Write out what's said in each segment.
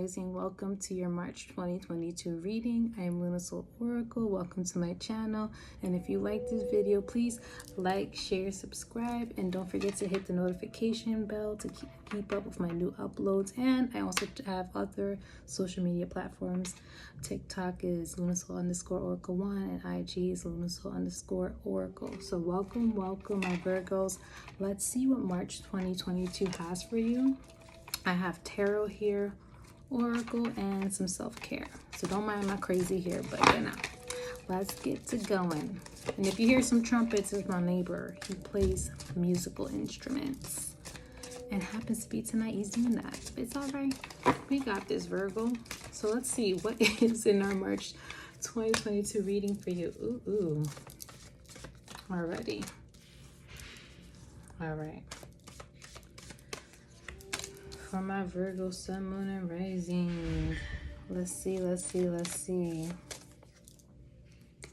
Rising. Welcome to your March 2022 reading. I am Luna Soul Oracle. Welcome to my channel. And if you like this video, please like, share, subscribe, and don't forget to hit the notification bell to keep up with my new uploads. And I also have other social media platforms. TikTok is lunasoul_oracle1 and IG is lunasoul_oracle. So welcome, my Virgos. Let's see what March 2022 has for you. I have tarot here, oracle, and some self-care. So don't mind my crazy hair, but let's get to going. And if you hear some trumpets, it's my neighbor. He plays musical instruments. And happens to be tonight, he's doing that. But it's all right. We got this, Virgo. So let's see what is in our March 2022 reading for you. Ooh. Alrighty. All right. For my Virgo, Sun, Moon, and Rising. Let's see.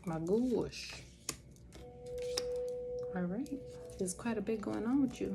My gosh. All right. There's quite a bit going on with you.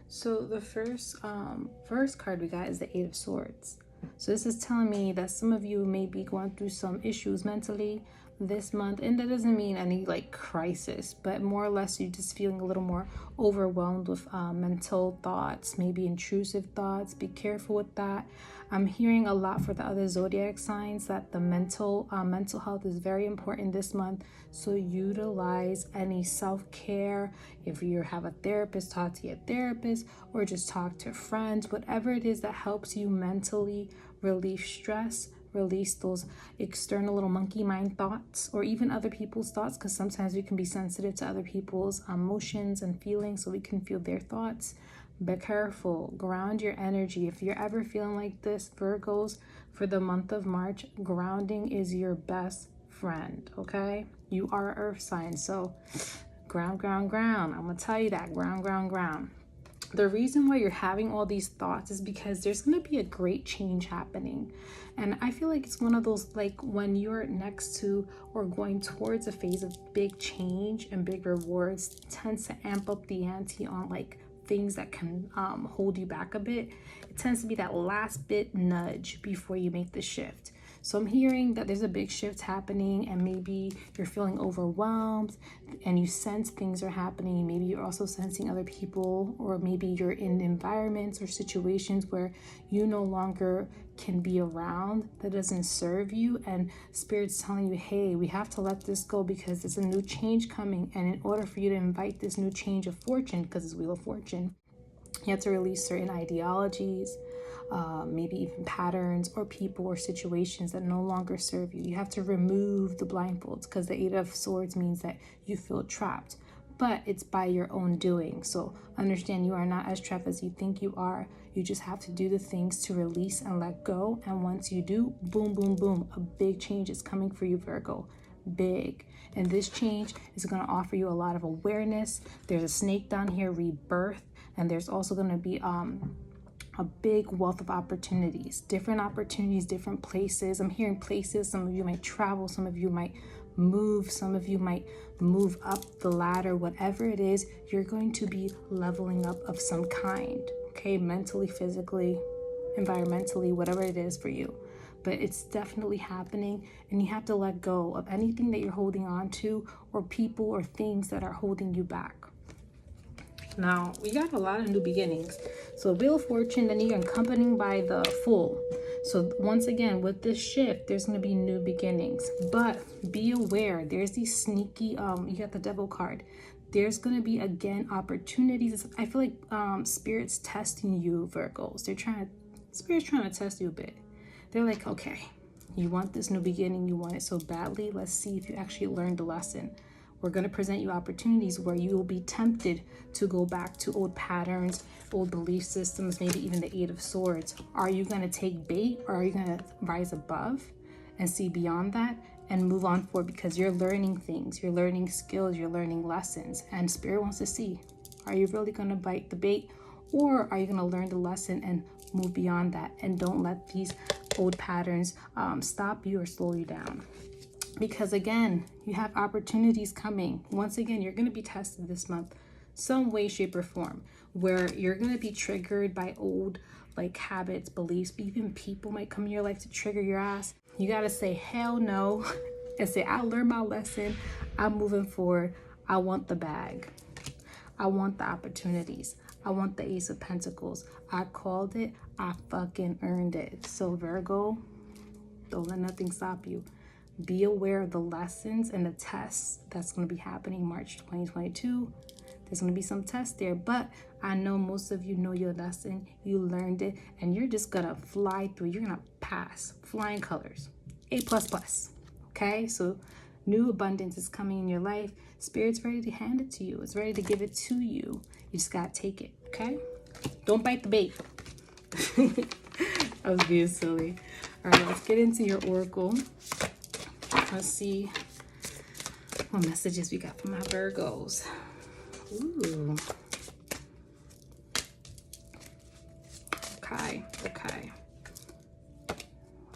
So the first card we got is the Eight of Swords. So this is telling me that some of you may be going through some issues mentally this month, and that doesn't mean any like crisis, but more or less you're just feeling a little more overwhelmed with mental thoughts, maybe intrusive thoughts. Be careful with that. I'm hearing a lot for the other zodiac signs that the mental health is very important this month. So utilize any self-care. If you have a therapist, talk to your therapist, or just talk to friends. Whatever it is that helps you mentally relieve stress, release those external little monkey mind thoughts, or even other people's thoughts, because sometimes we can be sensitive to other people's emotions and feelings, so we can feel their thoughts. Be careful. Ground your energy. If you're ever feeling like this, Virgos, for the month of March, grounding is your best friend, okay? You are an earth sign, so ground. I'm gonna tell you that. Ground. The reason why you're having all these thoughts is because there's going to be a great change happening. And I feel like it's one of those, like when you're next to or going towards a phase of big change and big rewards, it tends to amp up the ante on like things that can hold you back a bit. It tends to be that last bit nudge before you make the shift. So I'm hearing that there's a big shift happening, and maybe you're feeling overwhelmed and you sense things are happening. Maybe you're also sensing other people, or maybe you're in environments or situations where you no longer can be around, that doesn't serve you, and Spirit's telling you, hey, we have to let this go because there's a new change coming. And in order for you to invite this new change of fortune, because it's Wheel of Fortune, you have to release certain ideologies, maybe even patterns or people or situations that no longer serve you. You have to remove the blindfolds, because the Eight of Swords means that you feel trapped, but it's by your own doing. So understand, you are not as trapped as you think you are. You just have to do the things to release and let go. And once you do, boom, a big change is coming for you, Virgo. Big. And this change is going to offer you a lot of awareness. There's a snake down here, rebirth. And there's also going to be a big wealth of opportunities, different places. I'm hearing places. Some of you might travel, some of you might move, some of you might move up the ladder. Whatever it is, you're going to be leveling up of some kind, okay? Mentally, physically, environmentally, whatever it is for you. But it's definitely happening, and you have to let go of anything that you're holding on to, or people or things that are holding you back. Now, we got a lot of new beginnings. So Wheel of Fortune, then you're accompanied by the Fool. So once again, with this shift, there's going to be new beginnings. But be aware, there's these sneaky, you got the Devil card. There's going to be, again, opportunities. I feel like Spirit's testing you, Virgos. Spirit's trying to test you a bit. They're like, okay, you want this new beginning. You want it so badly. Let's see if you actually learned the lesson. We're going to present you opportunities where you will be tempted to go back to old patterns, old belief systems, maybe even the Eight of Swords. Are you going to take bait, or are you going to rise above and see beyond that and move on forward? Because you're learning things, you're learning skills, you're learning lessons. And Spirit wants to see, are you really going to bite the bait, or are you going to learn the lesson and move beyond that? And don't let these old patterns stop you or slow you down. Because again, you have opportunities coming. Once again, you're going to be tested this month. some way, shape, or form, where you're going to be triggered by old like habits, beliefs, even people might come in your life to trigger your ass. You got to say hell no and say, I learned my lesson. I'm moving forward. I want the bag. I want the opportunities. I want the Ace of Pentacles. I called it. I fucking earned it. So Virgo, don't let nothing stop you. Be aware of the lessons and the tests that's going to be happening March 2022. There's going to be some tests there, but I know most of you know your lesson. You learned it, and you're just going to fly through. You're going to pass. Flying colors. A++. Okay? So new abundance is coming in your life. Spirit's ready to hand it to you. It's ready to give it to you. You just got to take it. Okay? Don't bite the bait. I was being silly. All right, let's get into your oracle. Let's see what messages we got from my Virgos. Ooh. Okay.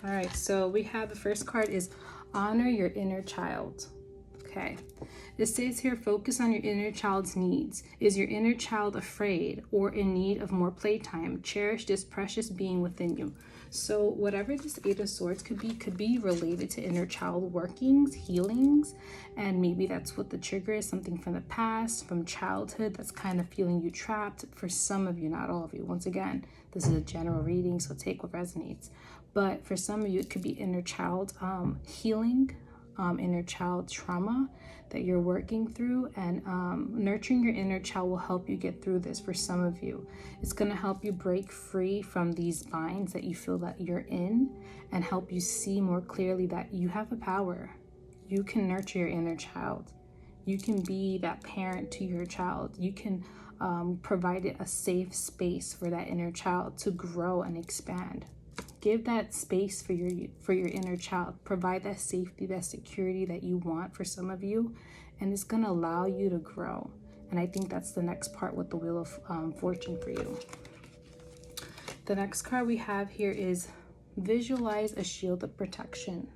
All right, so we have the first card is honor your inner child. Okay. It says here, focus on your inner child's needs. Is your inner child afraid or in need of more playtime? Cherish this precious being within you. So whatever this Eight of Swords could be related to inner child workings, healings, and maybe that's what the trigger is, something from the past, from childhood that's kind of feeling you trapped. For some of you, not all of you. Once again, this is a general reading, so take what resonates. But for some of you, it could be inner child healing, inner child trauma that you're working through, and nurturing your inner child will help you get through this. For some of you, it's going to help you break free from these binds that you feel that you're in, and help you see more clearly that you have the power. You can nurture your inner child. You can be that parent to your child. You can provide it a safe space for that inner child to grow and expand. Give that space for your inner child. Provide that safety, that security that you want for some of you, and it's going to allow you to grow. And I think that's the next part with the Wheel of Fortune for you. The next card we have here is visualize a shield of protection.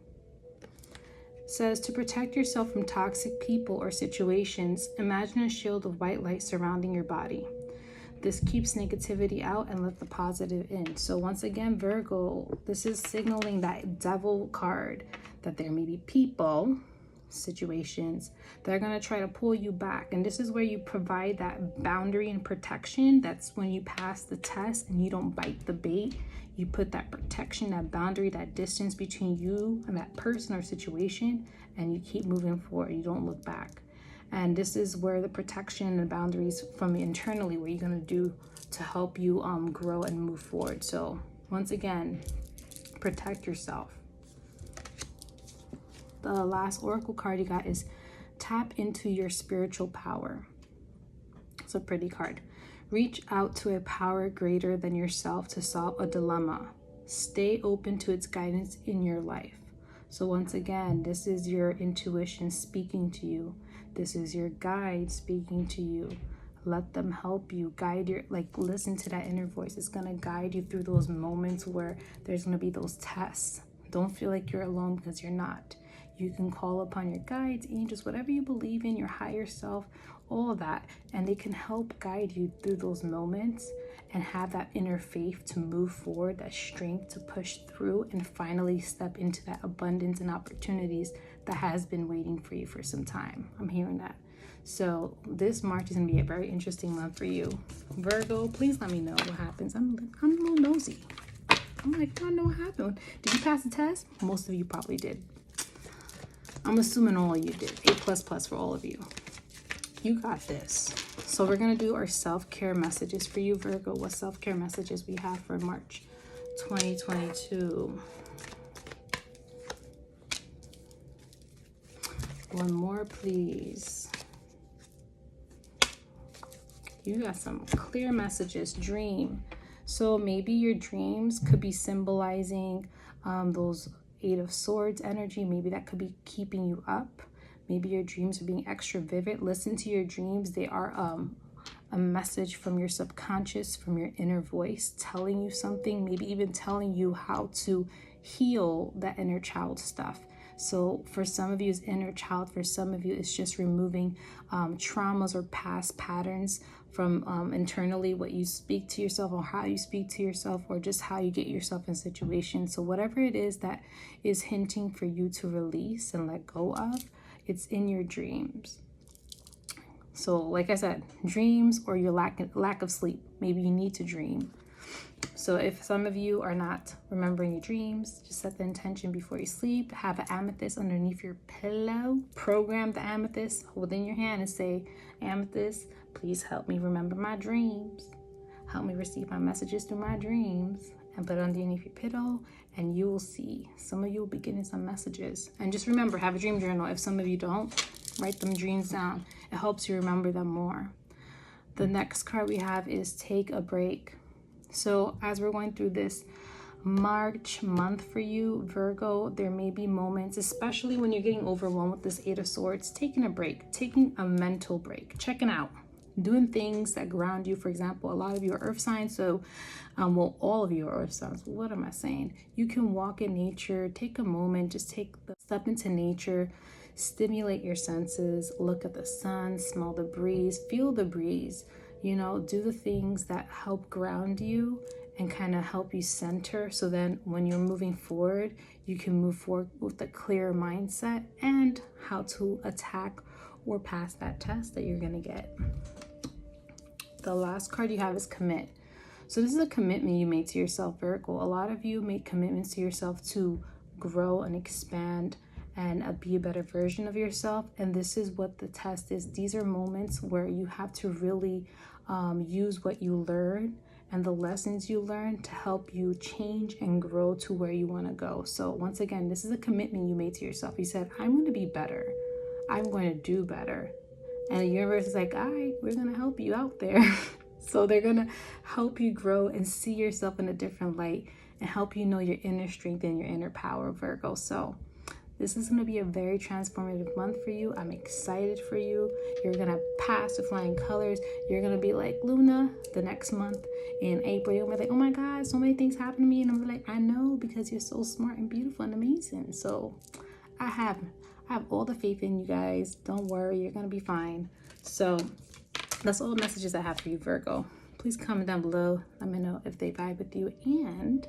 It says to protect yourself from toxic people or situations, imagine a shield of white light surrounding your body. This keeps negativity out and let the positive in. So once again, Virgo, this is signaling that devil card, that there may be people, situations that are going to try to pull you back. And this is where you provide that boundary and protection. That's when you pass the test and you don't bite the bait. You put that protection, that boundary, that distance between you and that person or situation, and you keep moving forward. You don't look back. And this is where the protection and boundaries from internally, what you're going to do to help you grow and move forward. So once again, protect yourself. The last oracle card you got is tap into your spiritual power. It's a pretty card. Reach out to a power greater than yourself to solve a dilemma. Stay open to its guidance in your life. So once again, this is your intuition speaking to you. This is your guide speaking to you. Let them help you, guide your, listen to that inner voice. It's going to guide you through those moments where there's going to be those tests. Don't feel like you're alone, because you're not. You can call upon your guides, angels, whatever you believe in, your higher self, all of that, and they can help guide you through those moments and have that inner faith to move forward, that strength to push through and finally step into that abundance and opportunities that has been waiting for you for some time. I'm hearing that. So this March is going to be a very interesting month for you. Virgo, please let me know what happens. I'm a little nosy. I'm like, I don't know what happened. Did you pass the test? Most of you probably did. I'm assuming all of you did. A++ for all of you. You got this. So we're going to do our self-care messages for you, Virgo. What self-care messages we have for March 2022. One more, please. You got some clear messages. Dream. So maybe your dreams could be symbolizing those Eight of Swords energy. Maybe that could be keeping you up. Maybe your dreams are being extra vivid. Listen to your dreams. They are a message from your subconscious, from your inner voice, telling you something, maybe even telling you how to heal that inner child stuff. So for some of you, it's inner child. For some of you, it's just removing traumas or past patterns from internally, what you speak to yourself or how you speak to yourself, or just how you get yourself in situations. So whatever it is that is hinting for you to release and let go of, it's in your dreams. So like I said, dreams or your lack of sleep. Maybe you need to dream. So if some of you are not remembering your dreams, just set the intention before you sleep. Have an amethyst underneath your pillow. Program the amethyst, hold in your hand and say, amethyst, please help me remember my dreams. Help me receive my messages through my dreams. And put it underneath your pillow, and you will see. Some of you will be getting some messages. And just remember, have a dream journal. If some of you don't, write them dreams down. It helps you remember them more. The next card we have is take a break. So as we're going through this March month for you, Virgo, there may be moments, especially when you're getting overwhelmed with this Eight of Swords, taking a break, taking a mental break, checking out, doing things that ground you. For example, a lot of you are earth signs, so well, all of you are earth signs. What am I saying? You can walk in nature, take a moment, just take the step into nature, stimulate your senses, look at the sun, smell the breeze, feel the breeze, you know, do the things that help ground you and kind of help you center, so then when you're moving forward, you can move forward with a clear mindset and how to attack or pass that test that you're going to get. The last card you have is commit. So this is a commitment you made to yourself, Virgo. A lot of you make commitments to yourself to grow and expand and be a better version of yourself. And this is what the test is. These are moments where you have to really use what you learn and the lessons you learn to help you change and grow to where you want to go. So once again, this is a commitment you made to yourself. You said, I'm going to be better. I'm going to do better. And the universe is like, all right, we're going to help you out there. So they're going to help you grow and see yourself in a different light and help you know your inner strength and your inner power, Virgo. So this is going to be a very transformative month for you. I'm excited for you. You're going to pass with flying colors. You're going to be like Luna the next month in April. You're going to be like, oh my God, so many things happen to me. And I'm like, I know, because you're so smart and beautiful and amazing. So I have all the faith in you guys. Don't worry, you're going to be fine. So that's all the messages I have for you, Virgo. Please comment down below. Let me know if they vibe with you. And